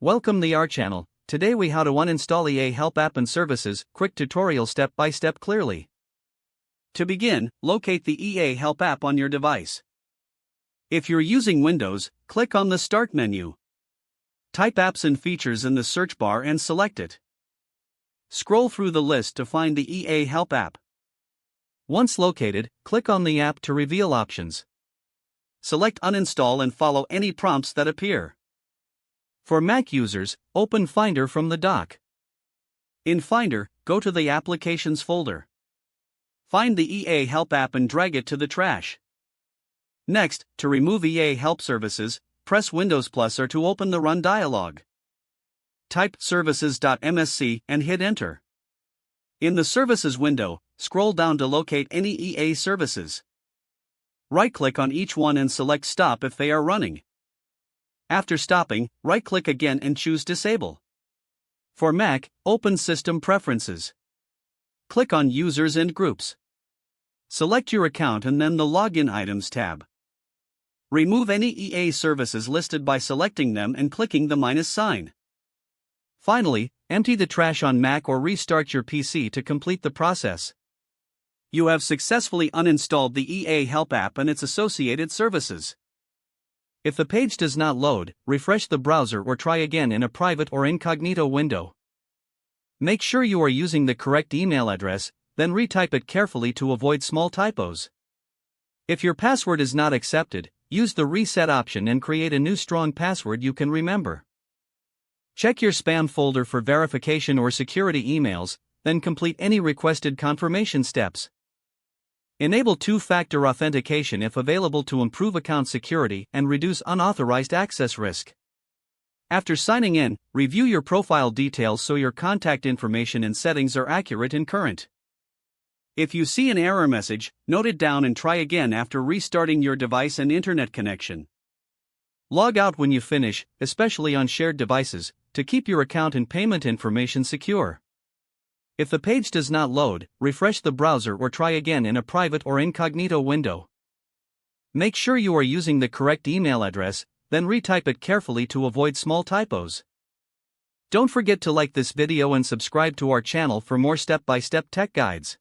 Welcome to our channel. Today we how to uninstall EA help app and services, quick tutorial step by step clearly. To begin, locate the EA help app on your device. If you're using Windows, click on the Start menu. Type Apps and Features in the search bar and select it. Scroll through the list to find the EA help app. Once located, click on the app to reveal options. Select Uninstall and follow any prompts that appear. For Mac users, open Finder from the dock. In Finder, go to the Applications folder. Find the EA Help app and drag it to the trash. Next, to remove EA Help services, press Windows plus or to open the Run dialog. Type services.msc and hit Enter. In the Services window, scroll down to locate any EA services. Right-click on each one and select Stop if they are running. After stopping, right-click again and choose Disable. For Mac, open System Preferences. Click on Users and Groups. Select your account and then the Login Items tab. Remove any EA services listed by selecting them and clicking the minus sign. Finally, empty the trash on Mac or restart your PC to complete the process. You have successfully uninstalled the EA Help app and its associated services. If the page does not load, refresh the browser or try again in a private or incognito window. Make sure you are using the correct email address, then retype it carefully to avoid small typos. If your password is not accepted, use the reset option and create a new strong password you can remember. Check your spam folder for verification or security emails, then complete any requested confirmation steps. Enable two-factor authentication if available to improve account security and reduce unauthorized access risk. After signing in, review your profile details so your contact information and settings are accurate and current. If you see an error message, note it down and try again after restarting your device and internet connection. Log out when you finish, especially on shared devices, to keep your account and payment information secure. If the page does not load, refresh the browser or try again in a private or incognito window. Make sure you are using the correct email address, then retype it carefully to avoid small typos. Don't forget to like this video and subscribe to our channel for more step-by-step tech guides.